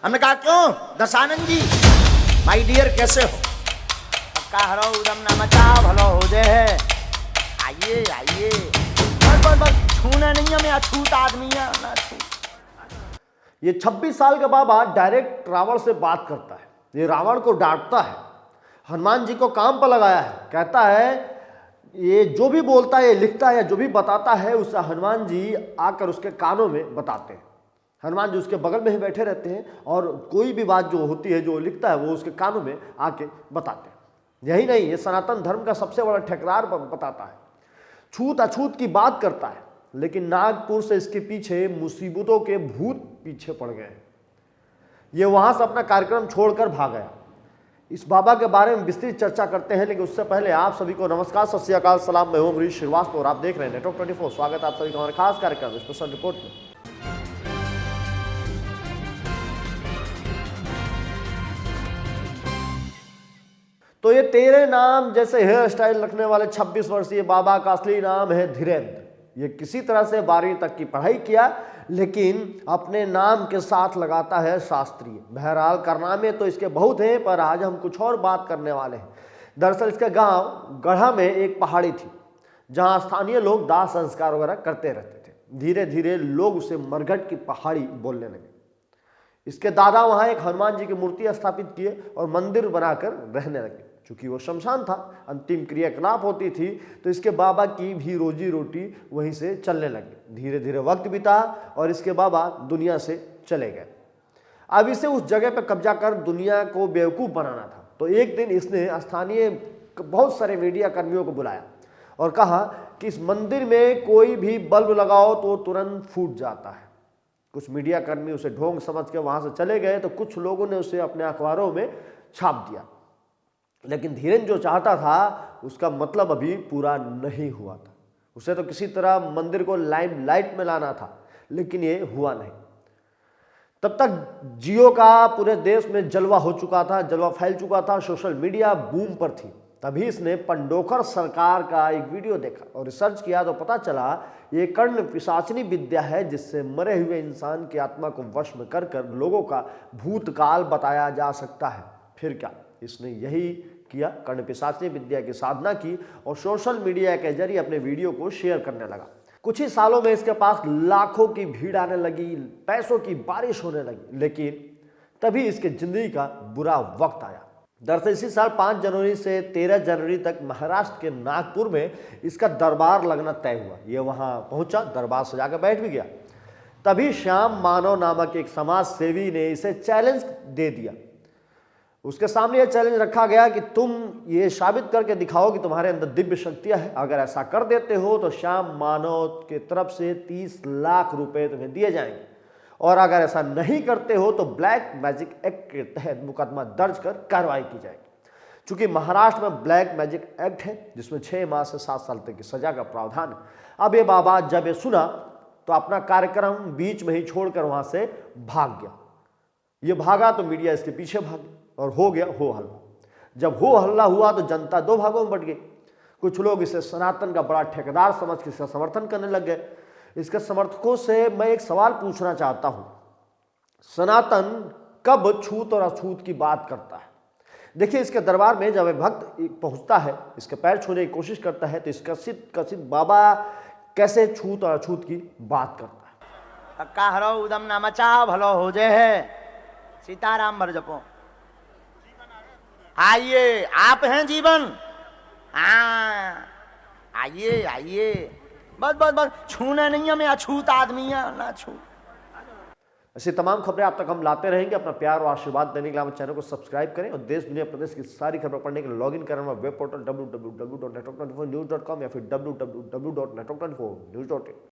हमने कहा क्यों दशानंद जी माय डियर कैसे हो? पक्का हरो उदम ना मचा भलो हो जे है। आइए आइए, बस छूना नहीं है, मैं अछूत आदमी है ना छूत। ये 26 साल का बाबा डायरेक्ट रावण से बात करता है, ये रावण को डांटता है, हनुमान जी को काम पर लगाया है, कहता है ये जो भी बोलता है, ये लिखता है या जो भी बताता है उसे हनुमान जी आकर उसके कानों में बताते हैं। हनुमान जी उसके बगल में ही बैठे रहते हैं और कोई भी बात जो होती है, जो लिखता है, वो उसके कानों में आके बताते हैं। यही नहीं, ये सनातन धर्म का सबसे बड़ा ठेकेदार बताता है, छूत अछूत की बात करता है। लेकिन नागपुर से इसके पीछे मुसीबतों के भूत पीछे पड़ गए। ये वहां से अपना कार्यक्रम छोड़कर भाग गया। इस बाबा के बारे में विस्तृत चर्चा करते हैं, लेकिन उससे पहले आप सभी को नमस्कार, सत श्री अकाल, सलाम। मैं हूं अमरीश श्रीवास्तव और आप देख रहे हैं नेटवर्क 24। स्वागत है आप सभी का हमारे खास कार्यक्रम स्पेशल रिपोर्ट में। तो ये तेरे नाम जैसे हेयर स्टाइल रखने वाले 26 वर्षीय बाबा का असली नाम है धीरेन्द्र। ये किसी तरह से 12वीं तक की पढ़ाई किया, लेकिन अपने नाम के साथ लगाता है शास्त्रीय। बहरहाल कारनामे तो इसके बहुत हैं, पर आज हम कुछ और बात करने वाले हैं। दरअसल इसके गांव गढ़ा में एक पहाड़ी थी जहां स्थानीय लोग दाह संस्कार वगैरह करते रहते थे। धीरे धीरे लोग उसे मरघट की पहाड़ी बोलने लगे। इसके दादा वहां एक हनुमान जी की मूर्ति स्थापित किए और मंदिर बनाकर रहने लगे। चूंकि वो शमशान था, अंतिम क्रियाकलाप होती थी, तो इसके बाबा की भी रोजी रोटी वहीं से चलने लगी। धीरे धीरे वक्त बीता और इसके बाबा दुनिया से चले गए। अब इसे उस जगह पर कब्जा कर दुनिया को बेवकूफ़ बनाना था। तो एक दिन इसने स्थानीय बहुत सारे मीडिया कर्मियों को बुलाया और कहा कि इस मंदिर में कोई भी बल्ब लगाओ तो तुरंत फूट जाता है। कुछ मीडिया कर्मी उसे ढोंग समझ के वहां से चले गए, तो कुछ लोगों ने उसे अपने अखबारों में छाप दिया। लेकिन धीरेन्द्र जो चाहता था उसका मतलब अभी पूरा नहीं हुआ था। उसे तो किसी तरह मंदिर को लाइमलाइट में लाना था, लेकिन ये हुआ नहीं। तब तक जियो का पूरे देश में जलवा हो चुका था, जलवा फैल चुका था, सोशल मीडिया बूम पर थी। तभी इसने पंडोखर सरकार का एक वीडियो देखा और रिसर्च किया, तो पता चला ये कर्ण पिशाचिनी विद्या है, जिससे मरे हुए इंसान की आत्मा को वश में कर कर लोगों का भूतकाल बताया जा सकता है। फिर क्या, इसने यही किया, कर्ण पिशाचिनी विद्या की साधना की और सोशल मीडिया के जरिए अपने वीडियो को शेयर करने लगा। कुछ ही सालों में इसके पास लाखों की भीड़ आने लगी, पैसों की बारिश होने लगी। लेकिन तभी इसके जिंदगी का बुरा वक्त आया। दरअसल इसी साल 5 जनवरी से 13 जनवरी तक महाराष्ट्र के नागपुर में इसका दरबार लगना तय हुआ। ये वहां पहुंचा, दरबार सजा कर बैठ भी गया। तभी श्याम मानव नामक एक समाज सेवी ने इसे चैलेंज दे दिया। उसके सामने यह चैलेंज रखा गया कि तुम ये साबित करके दिखाओ कि तुम्हारे अंदर दिव्य शक्तियां हैं। अगर ऐसा कर देते हो तो श्याम मानव की तरफ से 30 लाख रुपए तुम्हें दिए जाएंगे, और अगर ऐसा नहीं करते हो तो ब्लैक मैजिक एक्ट के तहत मुकदमा दर्ज कर कार्रवाई की जाएगी। चूंकि महाराष्ट्र में ब्लैक मैजिक एक्ट है, जिसमें 6 माह से 7 साल तक की सजा का प्रावधान है। अब ये बाबा जब ये सुना तो अपना कार्यक्रम बीच में ही छोड़कर वहां से भाग गया। ये भागा तो मीडिया इसके पीछे भागी और हो गया हो हल्ला। जब हो हल्ला हुआ तो जनता दो भागों में बट गई। कुछ लोग इसे सनातन का बड़ा ठेकेदार समझ के इसका समर्थन करने लग गए। इसके समर्थकों से मैं एक सवाल पूछना चाहता हूं, सनातन कब छूत और अछूत की बात करता है? देखिए, इसके दरबार में जब एक भक्त पहुंचता है, इसके पैर छूने की कोशिश करता है, तो इस कथित बाबा कैसे छूत और अछूत की बात करता है। पक्का हरो उदम ना मचा भलो हो जे है। सीताराम भर जपो। आइए, आप हैं जीवन। हाँ, आइए आइए, बस छूना नहीं है, मैं अछूत आदमी है ना छू। ऐसी तमाम खबरें आप तक हम लाते रहेंगे। अपना प्यार और आशीर्वाद देने के लिए हमारे चैनल को सब्सक्राइब करें और देश दुनिया प्रदेश की सारी खबरें पढ़ने के लिए लॉगिन करें हमारे वेब पोर्टल www.network24news.com या फिर www.network24news.in।